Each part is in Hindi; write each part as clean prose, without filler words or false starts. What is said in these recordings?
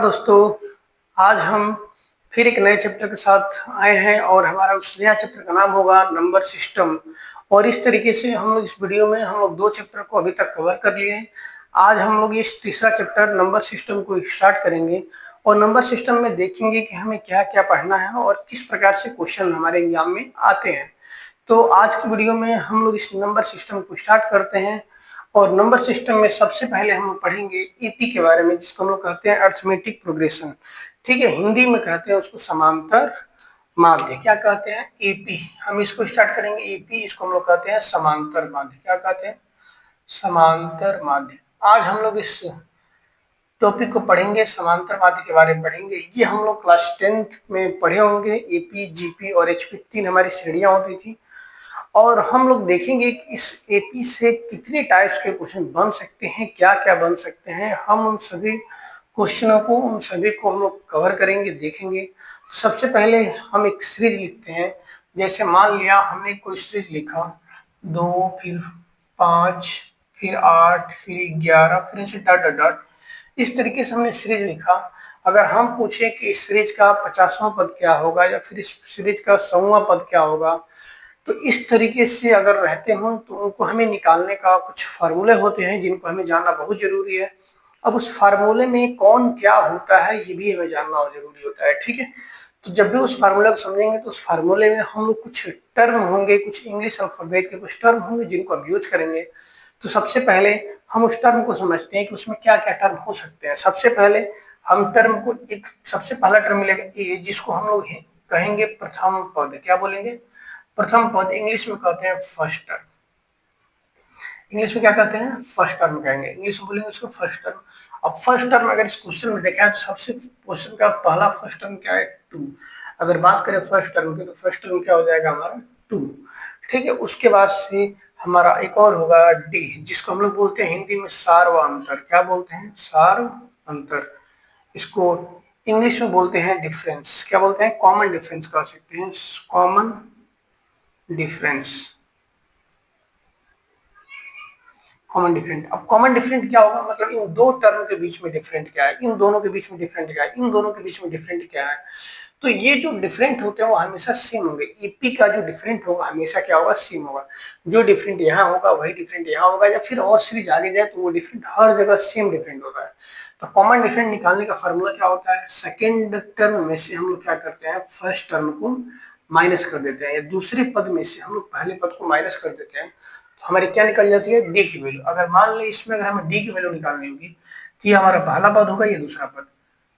नमस्कार दोस्तों। आज हम फिर एक नए चैप्टर के साथ आए हैं और हमारा उस नया चैप्टर का नाम होगा नंबर सिस्टम। और इस तरीके से हम लोग इस वीडियो में हम लोग 2 चैप्टर को अभी तक कवर कर लिए हैं। आज हम लोग इस तीसरा चैप्टर नंबर सिस्टम को स्टार्ट करेंगे और नंबर सिस्टम में देखेंगे कि हमें क्या क्या पढ़ना है और किस प्रकार से क्वेश्चन हमारे एग्जाम में आते हैं। तो आज की वीडियो में हम लोग इस नंबर सिस्टम को स्टार्ट करते हैं और नंबर सिस्टम में सबसे पहले हम लोग पढ़ेंगे ईपी के बारे में, जिसको हम लोग कहते हैं अर्थमेटिक प्रोग्रेशन। ठीक है, हिंदी में कहते हैं उसको समांतर माध्य। क्या कहते हैं? ईपी। हम इसको स्टार्ट करेंगे ईपी, इसको हम लोग कहते हैं समांतर माध्य। क्या कहते हैं? समांतर माध्य। आज हम लोग इस टॉपिक को पढ़ेंगे, समांतर माध्य के बारे में पढ़ेंगे। ये हम लोग क्लास 10th में पढ़े होंगे। एपी, जीपी और एचपी 3 हमारी श्रेणियां होती थी और हम लोग देखेंगे कि इस एपी से कितने टाइप्स के क्वेश्चन बन सकते हैं, क्या क्या बन सकते हैं। हम उन सभी क्वेश्चनों को, उन सभी को हम लोग कवर करेंगे, देखेंगे। तो सबसे पहले हम एक सीरीज लिखते हैं। जैसे मान लिया हमने कोई सीरीज लिखा 2, फिर 5, फिर 8, फिर 11, फिर ऐसे डॉट डॉट डॉट। इस तरीके से हमने सीरीज लिखा। अगर हम पूछें कि इस सीरीज का 50वां पद क्या होगा या फिर इस सीरीज का 100वां पद क्या होगा, तो इस तरीके से अगर रहते हो तो उनको हमें निकालने का कुछ फार्मूले होते हैं जिनको हमें जानना बहुत जरूरी है। अब उस फार्मूले में कौन क्या होता है ये भी हमें जानना जरूरी होता है। ठीक है, तो जब भी उस फार्मूले को समझेंगे तो उस फार्मूले में हम लोग कुछ टर्म होंगे, कुछ इंग्लिश अल्फाबेट के कुछ टर्म होंगे जिनको हम यूज करेंगे। तो सबसे पहले हम उस टर्म को समझते हैं कि उसमें क्या क्या टर्म हो सकते हैं। सबसे पहले हम टर्म को, एक सबसे पहला टर्म मिलेगा ए, जिसको हम लोग कहेंगे प्रथम पद। क्या बोलेंगे? प्रथम पद। इंग्लिश में कहते हैं फर्स्ट टर्म। इंग्लिश में क्या कहते हैं? फर्स्ट टर्म कहेंगे। इंग्लिश में बोलेंगे उसको फर्स्ट टर्म। अब फर्स्ट टर्म अगर इस क्वेश्चन में देखा है तो सबसे क्वेश्चन का पहला फर्स्ट टर्म क्या है? 2। अगर बात करें फर्स्ट टर्म की तो फर्स्ट टर्म क्या हो जाएगा हमारा? 2। ठीक है, उसके बाद से हमारा एक और होगा डी, जिसको हम लोग बोलते हैं हिंदी में सार्वअंतर। क्या बोलते हैं? सार्वअंतर। इसको इंग्लिश में बोलते हैं डिफरेंस। क्या बोलते हैं? कॉमन डिफरेंस कह सकते हैं, कॉमन डिफरेंस। Common different. अब कॉमन डिफरेंट क्या होगा? मतलब इन दो टर्म के बीच में डिफरेंट क्या है, इन दोनों के बीच में डिफरेंट क्या है, इन दोनों के बीच में डिफरेंट क्या है। तो ये जो डिफरेंट होते हैं वो हमेशा सेम होंगे। ईपी का जो डिफरेंट होगा हमेशा क्या होगा? सेम होगा। जो डिफरेंट यहाँ होगा वही डिफरेंट यहाँ होगा, या फिर और सीरीज आगे जाए तो वो डिफरेंट हर जगह सेम डिफरेंट होता है। तो कॉमन डिफरेंट निकालने का फॉर्मूला क्या होता है? सेकेंड टर्म में से हम लोग क्या करते हैं? फर्स्ट टर्म को माइनस कर देते हैं, या दूसरे पद में से हम लोग पहले पद को माइनस कर देते हैं। तो हमारी क्या निकल जाती है? डी की वैल्यू। अगर मान ली इसमें अगर हमें डी की वैल्यू निकालनी होगी तो ये हमारा पहला पद होगा, ये दूसरा पद।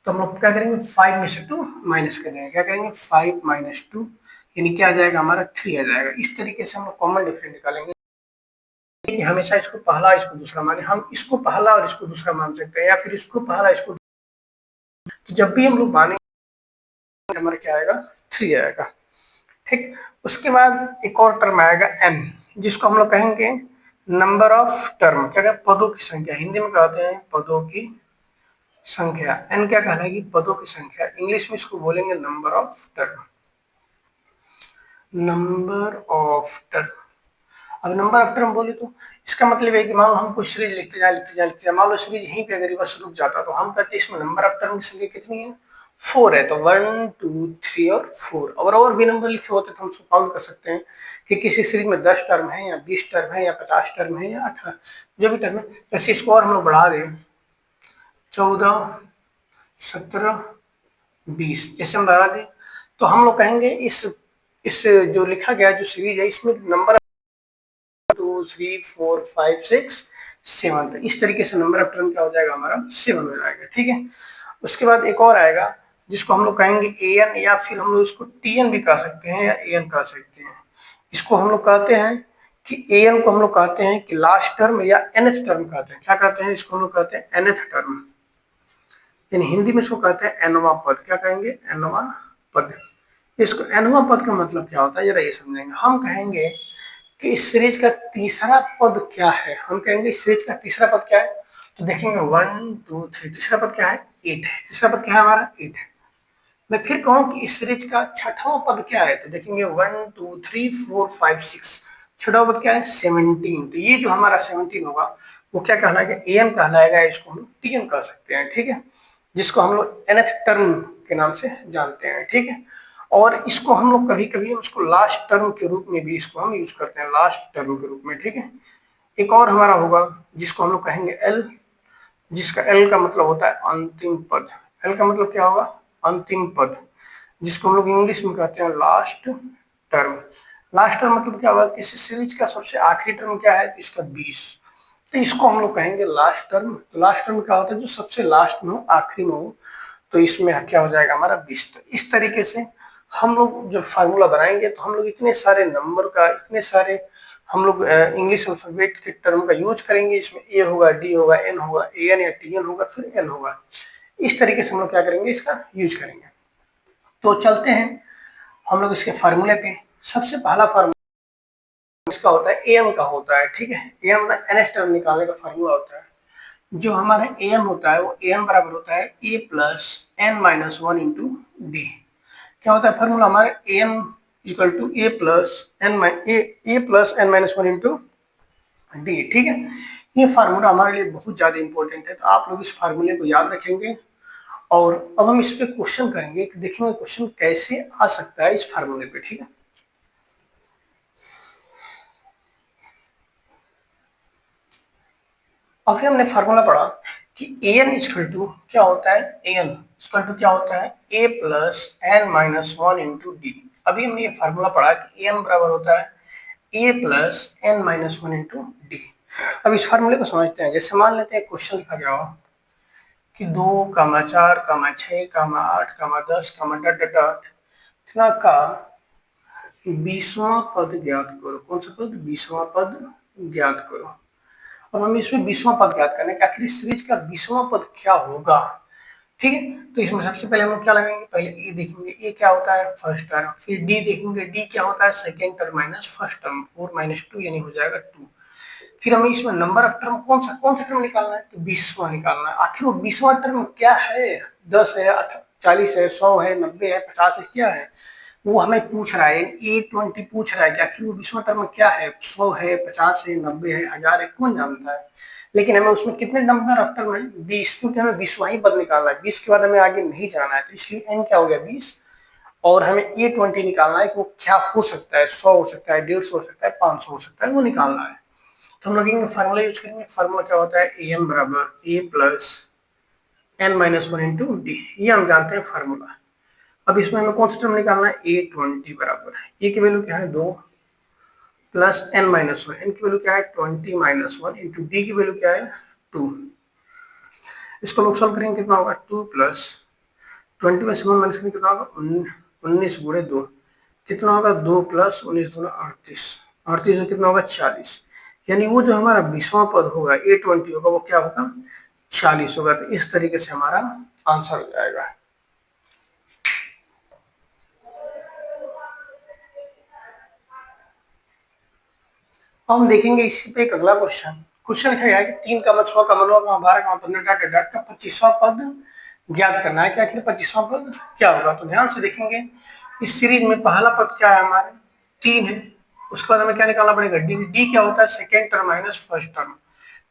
तो हम लोग क्या करेंगे? 5 में से 2 माइनस कर देंगे। क्या करेंगे? 5 माइनस 2 यानी क्या आ जाएगा हमारा? 3 आ जाएगा। इस तरीके से हम लोग कॉमन डिफरेंस निकालेंगे कि हमेशा इसको पहला इसको दूसरा माने। हम इसको पहला और इसको दूसरा मान सकते हैं, या फिर इसको पहला इसको। तो जब भी हम लोग मानेंगे हमारा क्या आएगा? 3 आएगा। ठीक, उसके बाद एक और टर्म आएगा एन, जिसको हम लोग कहेंगे नंबर ऑफ टर्म। क्या कहते हैं? पदों की संख्या। हिंदी में कहते हैं पदों की संख्या। एन क्या कहलाएगी? पदों की संख्या। इंग्लिश में इसको बोलेंगे number of term. Number of term. अब नंबर ऑफ टर्म बोले तो इसका मतलब है कि मान लो हम कुछ सीरीज लिखते जाए लिखते जाए लिखते जाए, मान लो सीरीज यहीं पे अगर बस रुक जाता तो हम कहते इसमें नंबर ऑफ टर्म की संख्या कितनी है? 4 है। तो 1, 2, 3 और 4। और भी नंबर लिखे होते तो हम उसको काउंट कर सकते हैं कि किसी सीरीज में 10 टर्म है या 20 टर्म है या 50 टर्म है या 18, जो भी टर्म है। जैसे इसको और हम लोग बढ़ा दें 14, 17, 20, जैसे हम बढ़ा दें तो हम लोग कहेंगे इस जो लिखा गया जो सीरीज है इसमें नंबर 2, 3, 4, 5, 6, 7। तो इस तरीके से नंबर ऑफ टर्म क्या हो जाएगा हमारा? 7 हो जाएगा। ठीक है, उसके बाद एक और आएगा जिसको हम लोग कहेंगे एन, या फिर हम लोग इसको टीएन भी कह सकते हैं या एन कह सकते हैं। इसको हम लोग कहते हैं कि एन को हम लोग कहते हैं कि लास्ट टर्म या एनथ टर्म कहते हैं। क्या कहते हैं? इसको हम लोग कहते हैं एनथ टर्म, यानी हिंदी में इसको कहते हैं एनवा पद। क्या कहेंगे? एनवा पद। इसको एनवा पद का मतलब क्या होता है जरा ये समझेंगे। हम कहेंगे कि इस सीरीज का तीसरा पद क्या है। हम कहेंगे इस सीरीज का तीसरा पद क्या है, तो देखेंगे 1, 2, 3। तीसरा पद क्या है? 8 है। तीसरा पद क्या है हमारा? 8 है। मैं फिर कहूं कि इस सीरीज का छठवां पद क्या है, तो देखेंगे 1, 2, 3, 4, 5, 6। छठवां पद क्या है? 17। तो ये जो हमारा 17 होगा वो क्या कहलाएगा? एन कहलाएगा। इसको हम टीएन कह सकते हैं। ठीक है, जिसको हम लोग nth टर्म के नाम से जानते हैं, ठीक है। और इसको हम लोग कभी कभी उसको लास्ट टर्म के रूप में भी इसको हम यूज करते हैं, लास्ट टर्म के रूप में, ठीक है। एक और हमारा होगा जिसको हम लोग कहेंगे एल, जिसका एल का मतलब होता है अंतिम पद। एल का मतलब क्या होगा? अंतिम पद, जिसको हम लोग इंग्लिश में कहते हैं लास्ट टर्म। लास्ट टर्म मतलब क्या होगा? किसी सीरीज का सबसे आखिरी टर्म क्या है? तो इसका 20, तो इसको हम लोग कहेंगे लास्ट टर्म। तो लास्ट टर्म क्या होता है? जो सबसे लास्ट में हो, आखिरी में हो, तो इसमें क्या हो जाएगा हमारा 20। तो इस तरीके से हम लोग जब फार्मूला बनाएंगे तो हम लोग इतने सारे नंबर का, इतने सारे हम लोग इंग्लिश अल्फाबेट के टर्म का यूज करेंगे। इसमें ए होगा, डी होगा, एन होगा, ए एन या टी एन होगा, फिर एल होगा। इस तरीके से हम लोग क्या करेंगे? इसका यूज करेंगे। तो चलते हैं हम लोग इसके फार्मूले पे। सबसे पहला फार्मूला इसका होता है ए एम का होता है, ठीक है। ए एम मतलब एनएस टर्म निकालने का फार्मूला होता है। जो हमारा ए एम होता है वो ए एम बराबर होता है A plus N minus one into D. क्या होता है फार्मूला हमारे? A M equal to A plus N minus one into D, ठीक है। ये फार्मूला हमारे लिए बहुत ज्यादा इंपॉर्टेंट है, तो आप लोग इस फार्मूले को याद रखेंगे। और अब हम इस पे क्वेश्चन करेंगे कि देखेंगे क्वेश्चन कैसे आ सकता है इस फार्मूले पे, ठीक है। अभी हमने फार्मूला पढ़ा कि ए एन इक्वल टू क्या होता है? ए एन इक्वल टू क्या होता है? A plus N minus one into D. अभी हमने ये फार्मूला पढ़ा कि ए एन बराबर होता है A plus N minus one into D. अब इस फार्मूले को समझते हैं। जैसे मान लेते हैं क्वेश्चन लिखा गया हो कि 2, 4, 6, 8, 10, 10 का 20वां पद ज्ञात करो। कौन सा पद? 20वां पद ज्ञात करो। अब हमें इसमें 20वां पद ज्ञात करना है कि आखिर इस सीरीज का 20वां पद क्या होगा, ठीक है। तो इसमें सबसे पहले हम लोग क्या लगाएंगे? पहले ए देखेंगे, ए क्या होता है? First term. फिर डी देखेंगे, डी क्या होता है? Second term minus first term, 4 minus 2 यानी हो जाएगा 2। फिर हमें इसमें नंबर ऑफ टर्म कौन सा टर्म निकालना है? तो 20वां निकालना है। आखिर वो 20वां टर्म क्या है? 10 है, 40 है, 100 है, 90 है, 50 है, क्या है? वो हमें पूछ रहा है, A20 पूछ रहा है कि आखिर वो 20वां टर्म क्या है? 100 है, 50 है, 90 है, 1000 है, कौन जानता है। लेकिन हमें उसमें कितने नंबर ऑफ टर्म है? 20, क्योंकि हमें 20वां ही पद निकालना है। 20 के बाद हमें आगे नहीं जाना है, तो इसलिए n क्या हो गया? 20। और हमें A20 निकालना है कि वो क्या हो सकता है? 100 हो सकता है, 150 हो सकता है, 500 हो सकता है, वो निकालना है। तो हम लोग फार्मूला यूज करेंगे। फार्मूला क्या होता है? ए एम बराबर A plus N minus one into D, ये हम जानते हैं फार्मूला। अब इसमें हमें कौन सा टर्म निकालना है? A20 बराबर ए की वैल्यू क्या है? 2 plus N minus one, n की वैल्यू क्या है? 20 माइनस वन इंटू डी की वैल्यू क्या है? 2। इसको लोग सॉल्व करेंगे, कितना होगा? 2 प्लस 20 में 7 माइनस करेंगे, कितना होगा? 19 गुणे 2, कितना होगा? 2 प्लस 19 दूना 38, 38 में कितना होगा? 40। यानी वो जो हमारा 20वां पद होगा A20 होगा, वो क्या होगा? 40 होगा। तो इस तरीके से हमारा आंसर हो जाएगा। अब हम देखेंगे इसी पे एक अगला क्वेश्चन। क्वेश्चन लिखा है कि 3, 6, 9, 12, 15 डॉट का 25वां पद ज्ञात करना है कि आखिर 25वां पद क्या होगा। तो ध्यान से देखेंगे, इस सीरीज में पहला पद क्या है हमारे? 3 है। उसके बाद हमें क्या निकालना पड़ेगा? डी। डी क्या होता है? Second term minus first term.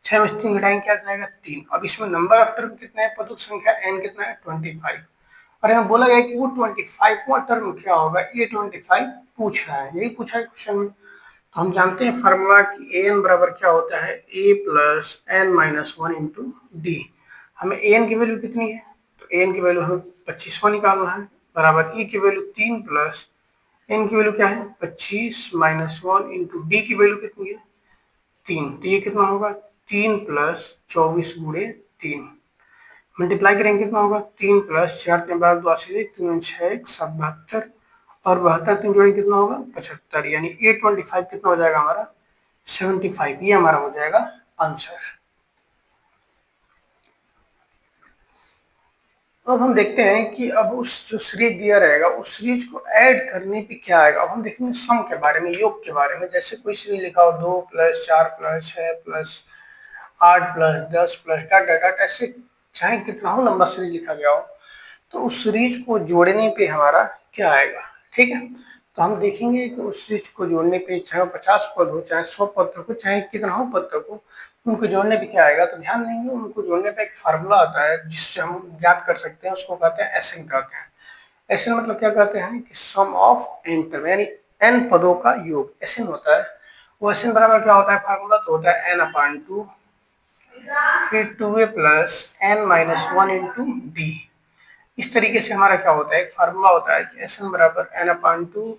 6 में से 3 घटाएंगे, क्या जाएगा? 3। अब इसमें नंबर ऑफ टर्म कितने हैं? पदों की संख्या n कितना है? 25। और हमें बोला गया कि वो 25वां टर्म क्या होगा? A25 पूछ रहा है, यही पूछा है क्वेश्चन में। तो हम जानते हैं फार्मूला कि ए एन बराबर क्या होता है? A plus N minus one into D. हमें ए एन की वैल्यू कितनी है? तो ए एन की वैल्यू हमें 25वां निकालना है, बराबर ई की वैल्यू 3 प्लस एन की वैल्यू क्या है? 25 माइनस वन इंटू डी की वैल्यू कितनी है? 3। तो ये कितना होगा? 3 प्लस 24 गुणे 3। मल्टीप्लाई करेंगे, कितना होगा? 3 प्लस 4 3 12 82, 3 6 7 72, और 72 3 जोड़े कितना होगा? 75। यानी A25 कितना हो जाएगा हमारा? 75। ये हमारा हो जाएगा आंसर। अब हम देखते हैं कि अब उस जो सीरीज दिया रहेगा उस सीरीज को ऐड करने पे क्या आएगा। अब हम देखेंगे सम के बारे में, योग के बारे में। जैसे कोई सीरीज लिखा हो 2 plus 4 plus 6 plus 8 plus 10 plus dot dot dot, ऐसे चाहे कितना हो लंबा सीरीज लिखा गया हो, तो उस सीरीज को जोड़ने पे हमारा क्या आएगा, ठीक है। तो तो हम देखेंगे कि उस चीज को जोड़ने पे चाहे वो 50 पद हो, चाहे 100 पद तक हो, चाहे कितना हो पद तक हो, उनको जोड़ने पे क्या आएगा। तो ध्यान देंगे उनको जोड़ने पे एक फार्मूला आता है जिससे हम ज्ञात कर सकते हैं, उसको कहते हैं एसएन कहते हैं। एसएन मतलब क्या कहते हैं कि सम ऑफ एन टर्म, यानी एन पदों का योग एसएन होता है। वो एसएन बराबर क्या होता है, फार्मूला तो होता है n/2, फिर 2a plus n minus 1 into D. इस तरीके से हमारा क्या होता है, एक फार्मूला होता है कि एसएन बराबर n/2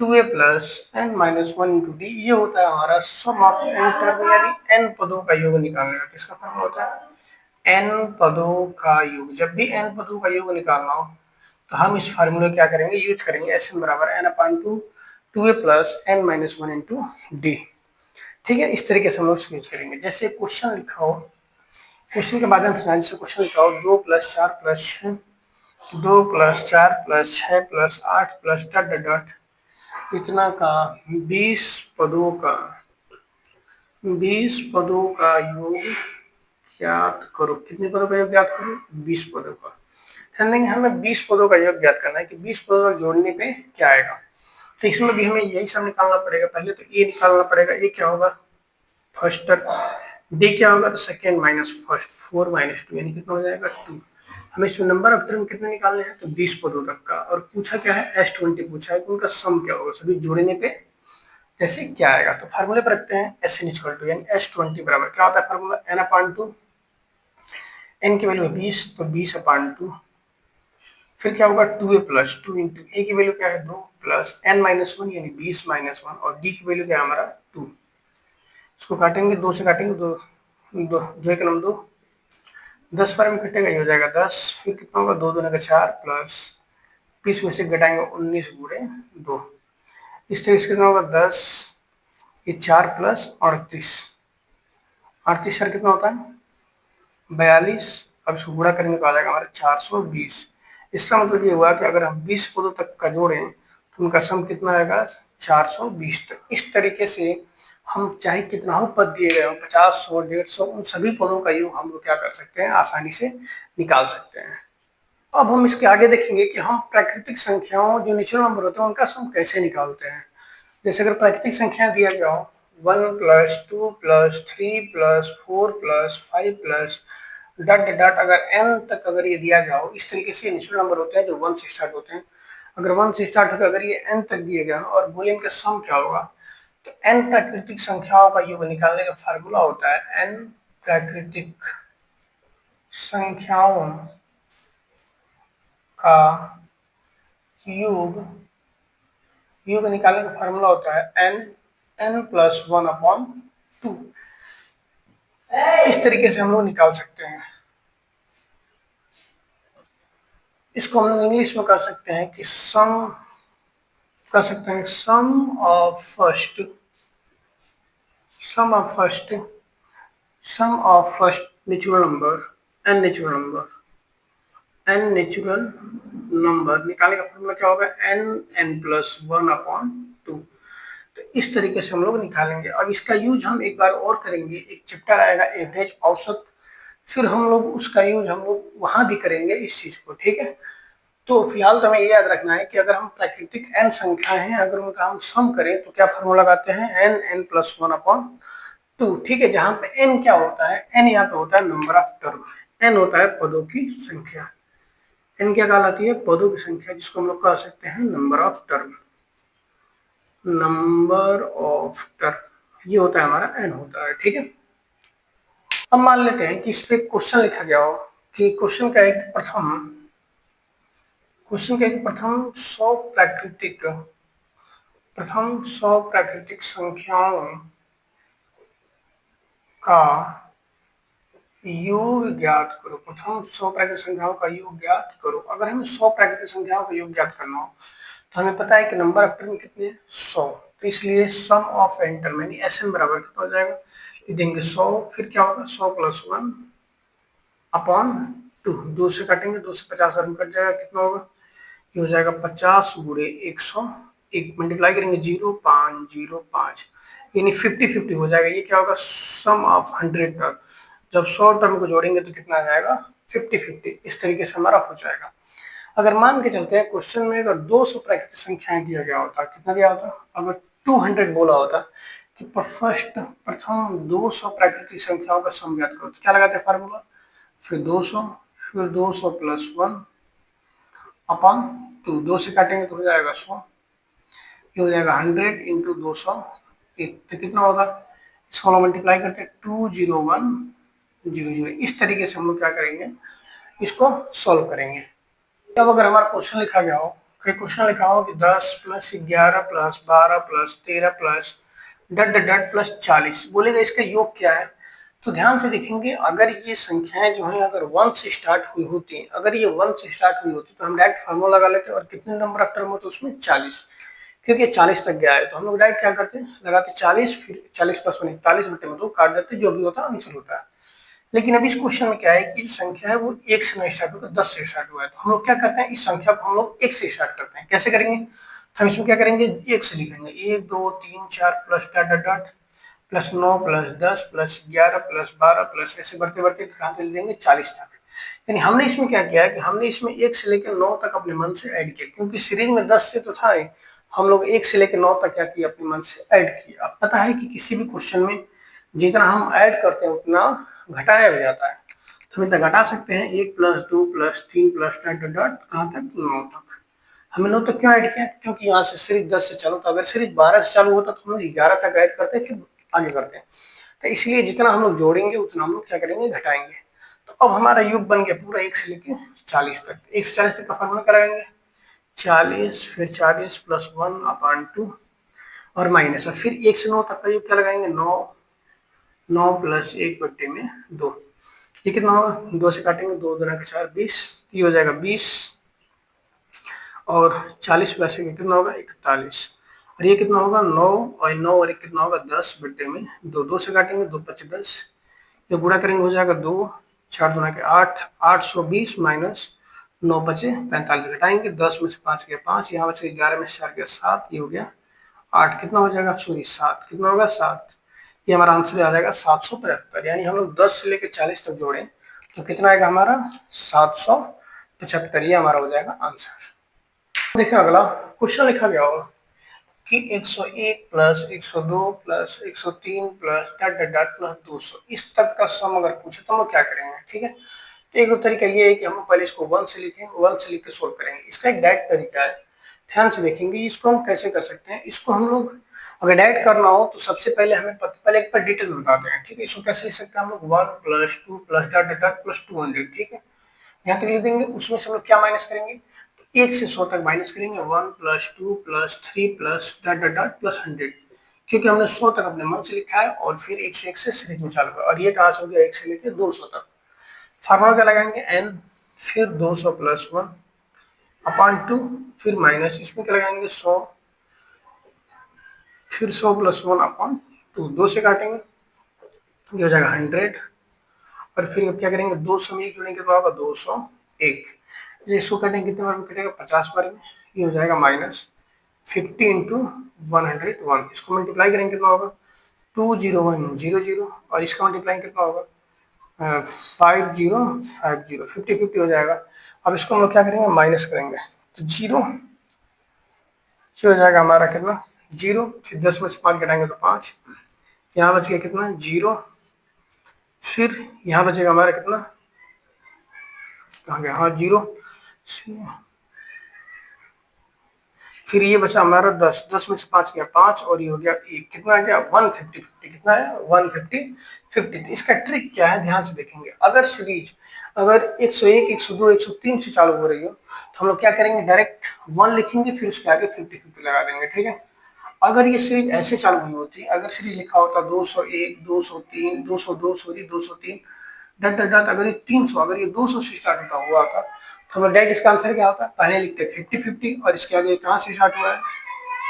2a plus n minus 1 into D. ये होता है हमारा सम ऑफ एन टर्म, यानी एन पदों का योग निकालने का किसका फार्मूला होता है, एन पदों का योग। जब भी एन पदों का योग निकालना हो तो हम इस फार्मूले क्या करेंगे, यूज करेंगे एसएन बराबर n/2 2a plus n minus 1 into D. ठीक है, इस तरीके से हम लोग यूज करेंगे। जैसे क्वेश्चन लिखा हो, क्वेश्चन के माध्यम से जैसे क्वेश्चन लिखा हो 2 + 4 + 6, 2 + 4 + 6 + 8 + डॉट डॉट डॉट इतना का 20 पदों का 20 पदों का योग ज्ञात करो। कितने पदों का योग ज्ञात करो, 20 पदों का। ध्यान देंगे हमें 20 पदों का योग ज्ञात करना है कि 20 पदों का जोड़ने पे क्या आएगा। तो इसमें भी हमें यही सब निकालना पड़ेगा। पहले तो ए निकालना पड़ेगा, ए क्या होगा फर्स्ट टर्म, डी क्या होगा तो सेकेंड माइनस फर्स्ट, 4 माइनस 2 यानी कितना हो जाएगा 2। हमें इसमें नंबर ऑफ टर्म कितने निकालने हैं तो 20 पदों तक का। और पूछा क्या है S20 पूछा है कि उनका सम क्या होगा, सभी जोड़ने पे जैसे क्या आएगा। तो फार्मूले पर रखते हैं एस एन इक्वल टू यानी S20 बराबर क्या होता है फार्मूला n/2, एन की वैल्यू है 20 तो 20/2, फिर क्या होगा 2a प्लस 2 इंटू ए की वैल्यू क्या है 2 प्लस n माइनस 1 यानी 20 माइनस 1 और डी की वैल्यू क्या है हमारा 2। इसको काटेंगे, 2 से काटेंगे, 2 2 2 एक नंबर 2, 10 बार में कटेगा ये हो जाएगा 10, फिर कितना होगा 2 दूनी का 4 प्लस 20 में से घटाएंगे 19 गुणे 2, इस तरह से कितना होगा 10, ये 4 प्लस 38, 38 सर कितना होता है 42। अब इसको गुणा करेंगे तो आ जाएगा हमारे 420। इसका मतलब ये हुआ कि अगर हम 20 पदों तक का जोड़ें तो उनका सम कितना आएगा 420। तो इस तरीके से हम चाहे कितना हो पद दिए गए हो 50 100 150 उन सभी पदों का योग हम लोग क्या कर सकते हैं आसानी से निकाल सकते हैं। अब हम इसके आगे देखेंगे कि हम प्राकृतिक संख्याओं जो नेचुरल नंबर होते हैं उनका सम कैसे निकालते हैं। जैसे अगर प्राकृतिक संख्या दिया गया हो 1 + 2 + 3 + 4 + 5 प्लस डॉट डॉट, अगर n तक अगर ये दिया गया हो, इस तरीके से नेचुरल नंबर होते हैं जो 1 से स्टार्ट होते हैं। अगर 1 से स्टार्ट होकर अगर ये n तक दिए गया हो और बोले इनका सम क्या होगा, तो n प्राकृतिक संख्याओं का योग निकालने का फार्मूला होता है n प्राकृतिक संख्याओं का योग निकालने का फार्मूला होता है n + 1/2। इस तरीके से हम लोग निकाल सकते हैं। इसको हम लोग इंग्लिश में कर सकते हैं कि सम ऑफ फर्स्ट नेचुरल नंबर निकालने का फॉर्मूला क्या होगा n + 1/2। तो इस तरीके से हम लोग निकालेंगे। अब इसका यूज हम एक बार और करेंगे, एक चैप्टर आएगा एवरेज औसत, फिर हम लोग उसका यूज हम लोग वहां भी करेंगे इस चीज को। ठीक है, तो फिलहाल तो हमें ये याद रखना है कि अगर हम प्राकृतिक n संख्या हैं अगर उनका हम सम करें तो क्या फॉर्मूला लगाते हैं n + 1/2। ठीक है, जहां पे n क्या होता है, n यहाँ पे होता है नंबर ऑफ टर्म, n होता है पदों की संख्या। n क्या कहलाती है पदों की संख्या, जिसको हम लोग कह सकते हैं नंबर ऑफ टर्म। ये होता है हमारा n होता है। ठीक है, अब मान लेते हैं कि इस पे क्वेश्चन लिखा गया हो कि क्वेश्चन का एक प्रथम 100 प्राकृतिक संख्याओं का योग ज्ञात करो। प्रथम 100 प्राकृतिक संख्याओं का योग ज्ञात करो। अगर हमें 100 प्राकृतिक संख्याओं का योग ज्ञात करना हो तो हमें पता है कि नंबर ऑफ टर्म कितने हैं 100, तो इसलिए सम ऑफ एन टर्म यानी एस एन बराबर कितना हो जाएगा, देंगे 100, फिर क्या होगा 100 + 1/2, 2 से काटेंगे, 2 से 50 रन कट जाएगा, कितना होगा ये हो जाएगा 50 × 101, मल्टीप्लाई करेंगे 0.05 यानी 50-50 हो जाएगा। ये क्या होगा सम ऑफ 100 टर्म, जब 100 टर्म को जोड़ेंगे तो कितना आ जाएगा 50-50। इस तरीके से हमारा हो जाएगा। अगर मान के चलते हैं क्वेश्चन में अगर 200 प्राकृतिक संख्याएं दिया गया होता, कितना दिया होता, अगर 200 बोला होता कि प्रथम 200 प्राकृतिक संख्याओं का सम ज्ञात करो, तो क्या लगाते हैं फार्मूला, फिर 200, फिर 200 प्लस 1 अपॉन 2, 2 से काटेंगे तो हो जाएगा 100, ये हो जाएगा 100 इंटू 200, तो कितना होगा, इसको हम मल्टीप्लाई करते हैं 20100। इस तरीके से हम लोग क्या करेंगे, इसको सॉल्व करेंगे। अब अगर हमारा क्वेश्चन लिखा गया हो, कोई क्वेश्चन लिखा हो कि 10 plus 11 plus 12 plus 13 plus dot dot dot plus 40, बोलेगा इसका योग क्या है, तो ध्यान से देखेंगे, अगर ये संख्याएं जो है अगर 1 से स्टार्ट हुई होती, अगर ये 1 से स्टार्ट हुई होती तो हम डायरेक्ट फार्मूला लगा लेते और कितने नंबर ऑफ टर्म होते उसमें 40, क्योंकि 40 तक गया है तो हम लोग डायरेक्ट क्या करते हैं, लगाते 40, फिर 40 प्लस 1 41/2 काट देते, जो भी होता है आंसर होता है। लेकिन अब इस क्वेश्चन में क्या है कि संख्या है वो 1 से नहीं स्टार्ट होकर 10 से स्टार्ट हुआ है, तो हम लोग क्या करते हैं, इस संख्या को हम लोग 1 से स्टार्ट करते हैं। कैसे करेंगे, तो हम इसमें क्या करेंगे, 1 से लिखेंगे 1 2 3 4 plus dot dot dot plus 9 plus 10 plus 11 plus 12 plus ऐसे बढ़ते बढ़ते कहाँ तक देंगे 40 तक। यानी हमने इसमें क्या किया है कि हमने इसमें 1 से लेकर 9 तक अपने मन से ऐड किया, क्योंकि सीरीज में 10 से तो था ही, हम लोग 1 से लेकर 9 तक क्या किया, अपने मन से ऐड किया। अब पता है कि किसी भी क्वेश्चन में जितना हम ऐड करते हैं उतना घटाया भी जाता है, तो हम इतना घटा सकते हैं, 1 plus 2 plus 3 plus dot dot dot कहाँ तक 9 तक। हमने 9 तक क्यों ऐड किया, क्योंकि यहाँ से सीरीज 10 से चालू था, अगर सीरीज 12 से चालू होता तो हम लोग 11 तक ऐड करते फिर आगे करते हैं, तो इसलिए जितना हम लोग जोड़ेंगे उतना हम लोग क्या करेंगे, घटाएंगे। तो अब हमारा योग बन गया पूरा 1 से लेके 40 तक, 1 से 40 तक का फॉर्मूला कराएंगे 40, फिर 40 प्लस 1 अपॉन 2 और माइनस, और फिर 1 से 9 तक का योग क्या लगाएंगे, 9 प्लस 1/2, ये कितना होगा, 2 से काटेंगे 2 दूना के 4 20, ये हो जाएगा 20, और 40 प्लस कितना होगा 41, और ये कितना होगा 9, और 9 और 1 कितना होगा 10/2, 2 से काटेंगे 2 5 10, ये गुणा करेंगे हो जाएगा 2, 4 दूना के 8, 820 माइनस 9 बचे 45, घटाएंगे 10 में से 5 गया 5, यहाँ बचे 11 में से 4 गया 7, ये हो गया 8, कितना हो जाएगा सॉरी 7, कितना होगा 7, ये हमारा आंसर आ जाएगा 775। यानी हम लोग 10 से लेकर 40 तक जोड़े तो कितना आएगा हमारा 775, ये हमारा हो जाएगा आंसर। देखिए अगला क्वेश्चन लिखा गया होगा कि 101 plus 102 plus 103 plus dot dot dot plus 200, इस तक का सम अगर पूछे तो हम लोग क्या करेंगे, ठीक है। तो एक दो तरीका ये है कि हम पहले इसको 1 से लिखेंगे, 1 से लिख के सोल्व करेंगे, इसका एक डायरेक्ट तरीका है, ध्यान से देखेंगे इसको हम कैसे कर सकते हैं। इसको हम लोग अगर डायरेक्ट करना हो तो सबसे पहले हमें पहले एक पर डिटेल बताते हैं, ठीक है। इसको कैसे लिख सकते हैं हम लोग, 1 plus 2 plus dot dot dot plus 200, ठीक है, यहाँ तक लिख देंगे। उसमें से हम लोग क्या माइनस करेंगे, तो 1 से 100 तक माइनस करेंगे, 1 plus 2 plus 3 plus dot dot dot plus 100, क्योंकि हमने 100 तक अपने मन से लिखा है और फिर 1 से 1 से सीरीज में चालू किया, और ये कहाँ से हो गया 1 से लेकर 200 तक। फार्मूला क्या लगाएंगे, n, फिर 200 प्लस 1 अपॉन 2, फिर माइनस, इसमें क्या लगाएंगे 100, फिर 100 प्लस 1 अपॉन 2, 2 से काटेंगे ये हो जाएगा 100, और फिर अब क्या करेंगे 200 में 1 जोड़ेंगे कितना होगा 201, इसको काटेंगे कितने बार में कटेगा 50 बार में, ये हो जाएगा माइनस 50 इंटू 101, इसको मल्टीप्लाई करेंगे कितना होगा 20100, और इसका मल्टीप्लाई कितना होगा 5050, 50 हो जाएगा। अब इसको हम लोग क्या करेंगे माइनस करेंगे, तो 0 हो जाएगा हमारा कितना 0, फिर 10 में से 5 घटाएंगे तो 5, यहाँ बच गया कितना 0, फिर यहाँ बचेगा हमारा कितना, कहाँ गया, हाँ 0, फिर ये बचा हमारा 10, 10 में से 5 गया 5, और ये हो गया 1, कितना आ गया 150, कितना है 150। तो इसका ट्रिक क्या है, ध्यान से देखेंगे, अगर सीरीज अगर 101 102 103 से चालू हो रही हो तो हम लोग क्या करेंगे डायरेक्ट 1 लिखेंगे, फिर उसके आगे 50 लगा देंगे, ठीक है। अगर ये सीरीज ऐसे चालू हुई होती, अगर सीरीज लिखा होता 201 203 202 सॉरी 203 डट डट डट, अगर ये 300, अगर ये 200 से स्टार्ट होता हुआ था तो हम डायरेक्ट इसका आंसर क्या होता है, पहले लिखते 50 और इसके आगे कहाँ से स्टार्ट हुआ है,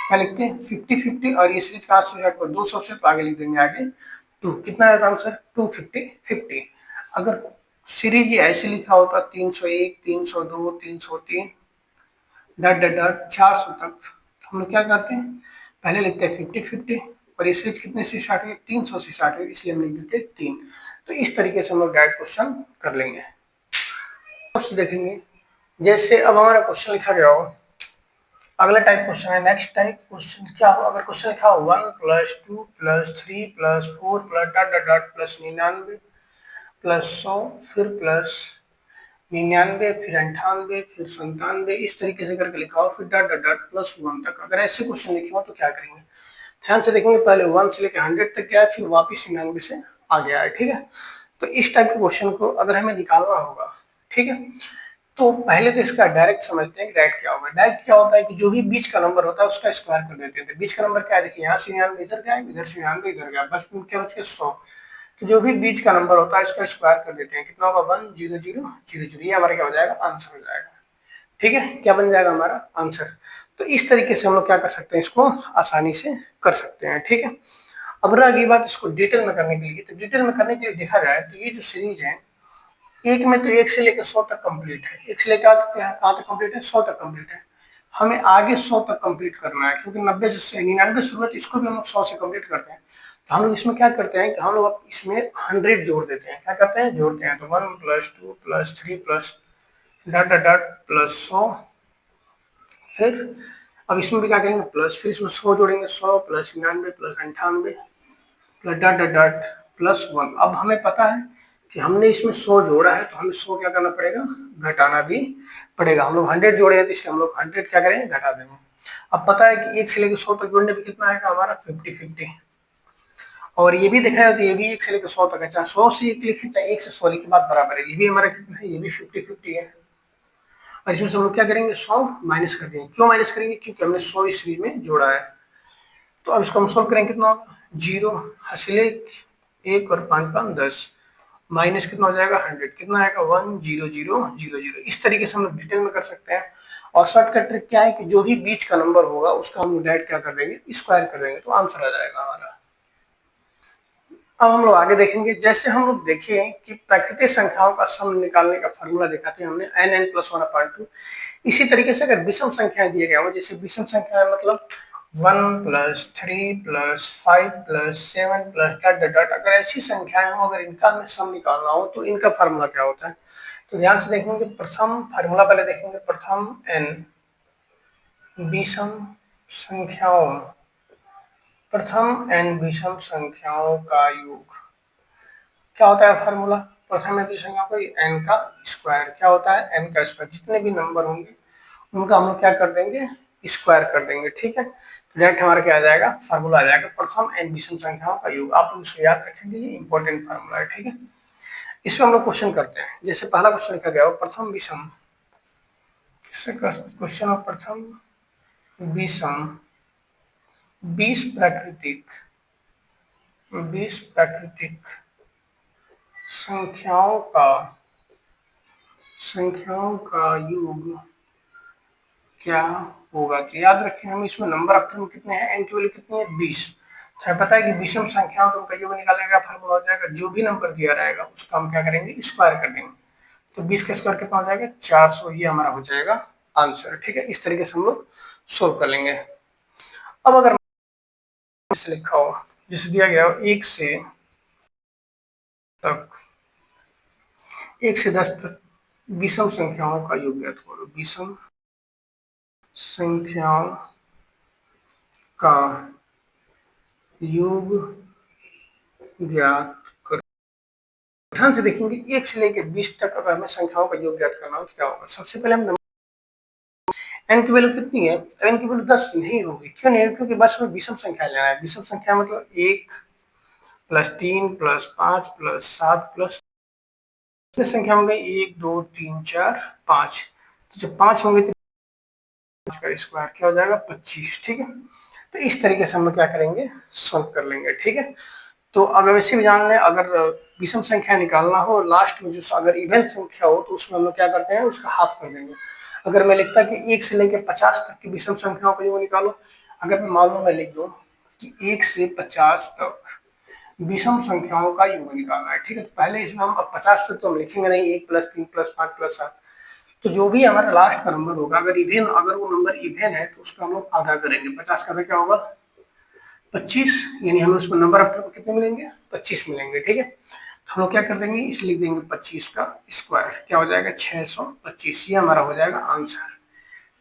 क्या लिखते हैं 50 और ये सीरीज कहाँ से स्टार्ट हुआ 200 से, तो आगे लिख देंगे आगे 2, कितना है आंसर 250। अगर सीरीज ऐसे लिखा होता 301 302 303 डट डट डट 400 तक, तो हम लोग क्या करते हैं पहले लिखते हैं 50, और ये सीरीज कितने से स्टार्ट हुई 300 से स्टार्ट हुई, इसलिए हम लिख देते हैं 3। तो इस तरीके से हम लोग डायरेक्ट क्वेश्चन कर लेंगे। देखेंगे जैसे अब हमारा क्वेश्चन लिखा गया हो, अगला टाइप क्वेश्चन है, नेक्स्ट टाइप क्वेश्चन क्या हो, अगर क्वेश्चन लिखा हो 1 + 2 + 3 + 4 + dot dot dot plus 99 plus 100 फिर प्लस 99 फिर 98 फिर 97 इस तरीके से करके लिखा हो, फिर डॉट डॉट डॉट प्लस 1 तक। अगर ऐसे क्वेश्चन लिखे हो तो क्या करेंगे, ध्यान से देखेंगे, पहले 1 से लेकर 100 तक गया है, फिर वापिस 99 से आ गया है, ठीक है। तो इस टाइप के क्वेश्चन को अगर हमें निकालना होगा, ठीक है, तो पहले तो इसका डायरेक्ट समझते हैं कि डायरेक्ट क्या होगा। डायरेक्ट क्या होता है कि जो भी बीच का नंबर होता है उसका स्क्वायर कर देते थे। बीच का नंबर क्या है, देखिए यहाँ से 99 इधर गया, इधर से 99 इधर गया, बस क्या बच गया 100। तो जो भी बीच का नंबर होता है इसका स्क्वायर कर देते हैं, कितना होगा 1 0 0 0 0, ये हमारा क्या हो जाएगा, आंसर हो जाएगा, ठीक है। क्या बन जाएगा हमारा आंसर। तो इस तरीके से हम लोग क्या कर सकते हैं, इसको आसानी से कर सकते हैं, ठीक है। अब रही बात इसको डिटेल में करने के लिए, तो डिटेल में करने के लिए देखा जाए तो ये जो सीरीज है, एक में तो 1 से लेकर 100 तक कंप्लीट है, 1 से लेकर कहाँ तक कंप्लीट है, 100 तक कंप्लीट है। हमें आगे 100 तक कंप्लीट करना है, क्योंकि 90 से 99 शुरू है, तो इसको भी हम लोग 100 से कंप्लीट करते हैं। तो हम लोग इसमें क्या करते हैं कि हम लोग अब इसमें 100 जोड़ देते हैं, क्या करते हैं, जोड़ते हैं। तो 1 + 2 + 3 plus dot dot dot plus 100, फिर अब इसमें भी क्या करेंगे प्लस, फिर इसमें 100 जोड़ेंगे, 100 + 99 + 98 plus dot dot dot plus 1। अब हमें पता है कि हमने इसमें 100 जोड़ा है, तो हमें 100 क्या करना पड़ेगा, घटाना भी पड़ेगा। हम लोग 100 जोड़े हैं तो इसलिए हम लोग 100 क्या करेंगे, घटा देंगे। अब पता है कि 1 से लेकर 100 तक जोड़ने पे कितना आएगा हमारा 50-50, और ये भी देखा है तो ये भी 1 से लेकर 100 तक है, चाहे 100 से 1 लिखे चाहे 1 से 100 लिखे, बात बराबर है। ये भी हमारा कितना है, ये भी 50-50 है। और इसमें से हम लोग क्या करेंगे, 100 माइनस कर देंगे। क्यों माइनस करेंगे, क्योंकि हमने 100 ईस्वी में जोड़ा है। तो अब इसको हम सॉल्व करेंगे, कितना होगा, 0 हासिल 1 और 5 5 10 माइनस कितना हो जाएगा 100, कितना आएगा 1 0 0 0 0। इस तरीके से हम लोग डिटेल में कर सकते हैं। और शॉर्टकट ट्रिक क्या है कि जो भी बीच का नंबर होगा उसका हम डायरेक्ट क्या कर देंगे, स्क्वायर कर देंगे, तो आंसर आ जाएगा हमारा। अब हम लोग आगे देखेंगे, जैसे हम लोग देखें कि प्राकृतिक संख्याओं का सम निकालने का फॉर्मूला देखा था हमने, n n + 1/2। इसी तरीके से अगर विषम संख्याएं दिए गए हो, जैसे विषम संख्या मतलब 1 + 3 + 5 + 7 + डॉट डॉट डॉट, अगर ऐसी संख्याएं हो, अगर इनका हमें सम निकालना हो तो इनका फार्मूला क्या होता है। तो ध्यान से देखेंगे, प्रथम फार्मूला पहले देखेंगे, प्रथम n विषम संख्याओं, प्रथम n विषम संख्याओं का योग, क्या होता है फार्मूला, प्रथम n विषम संख्याओं का n का स्क्वायर, क्या होता है n का स्क्वायर। जितने भी नंबर होंगे उनका हम लोग क्या कर देंगे, स्क्वायर कर देंगे, ठीक है। तो डायरेक्ट हमारा क्या आ जाएगा, फार्मूला आ जाएगा, प्रथम n विषम संख्याओं का योग। आप लोग इसको याद रखेंगे, ये इंपॉर्टेंट फार्मूला है, ठीक है। इसमें हम लोग क्वेश्चन करते हैं, जैसे पहला क्वेश्चन लिखा गया हो, प्रथम विषम, क्वेश्चन ऑफ प्रथम विषम 20 प्राकृतिक संख्याओं का योग क्या होगा। तो याद रखें, हम इसमें नंबर ऑफ टर्म कितने हैं, n की वैल्यू कितनी है 20। तो पता है कि विषम संख्याओं का योग निकालने का फॉर्मूला हो जाएगा, जो भी नंबर दिया रहेगा उसका हम क्या करेंगे, स्क्वायर कर देंगे। तो 20 का स्क्वायर कितना हो जाएगा 400, ये हमारा हो जाएगा आंसर, ठीक है। इस तरीके से हम लोग सोल्व कर लेंगे। अब अगर लिखा हो, जैसे दिया गया हो 1 से 10 तक विषम संख्याओं का योग ज्ञात करो, विषम संख्याओं का योग ज्ञात करो। ध्यान से देखेंगे, 1 से लेकर 20 तक अगर हमें संख्याओं का योग ज्ञात करना हो तो क्या होगा, सबसे पहले हम n की वैल्यू कितनी है, n की वैल्यू 10 नहीं होगी, क्यों नहीं, क्योंकि बस हमें विषम संख्या लेना है। विषम संख्या मतलब 1 + 3 + 5 + 7 प्लस संख्या हो गई 1 2 3 4 5। तो जब 5 होंगे तो 5 का स्क्वायर क्या हो जाएगा 25, ठीक है। तो इस तरीके से हम लोग क्या करेंगे, सॉल्व कर लेंगे, ठीक है। तो अगर वैसे भी जान लें, अगर विषम संख्या निकालना हो लास्ट में जो अगर इवन संख्या हो तो उसमें हम लोग क्या करते हैं, उसका हाफ कर देंगे। अगर मैं लिखता कि 1 से लेकर 50 तक की विषम संख्याओं का योग निकालो, अगर मैं मान लो मैं लिख दूं कि 1 से 50 तक विषम संख्याओं का योग निकालना है, ठीक है। तो पहले इसमें हम अब 50 तक तो हम लिखेंगे नहीं, 1 + 3 + 5 + 7, तो जो भी हमारा लास्ट का नंबर होगा, अगर वो नंबर इवन है तो उसका हम लोग आधा करेंगे। 50 का आधा क्या होगा 25, यानी हमें उसमें नंबर ऑफ टर्म कितने मिलेंगे 25 मिलेंगे, ठीक है। हम लोग क्या कर देंगे, इसे लिख देंगे 25 का स्क्वायर, क्या हो जाएगा 625, ये हमारा हो जाएगा आंसर।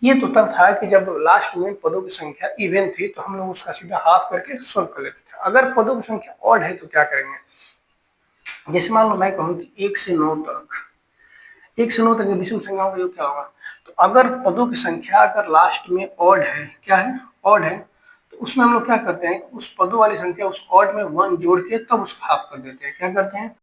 ये तो तब था कि जब लास्ट में पदों की संख्या इवन थी तो हम लोग उसका सीधा हाफ करके सोल्व कर लेते थे। अगर पदों की संख्या ऑड है तो क्या करेंगे, जैसे मान लो मैं कहूँ कि 1 से 9 तक, 1 से 9 तक विषम संख्याओं का योग क्या होगा, तो अगर पदों की संख्या अगर लास्ट में ऑड है, क्या है ऑड है, तो उसमें हम लोग क्या करते हैं, उस पदों वाली संख्या उस ऑड में 1 जोड़ के तब उसका हाफ कर देते हैं। क्या करते हैं,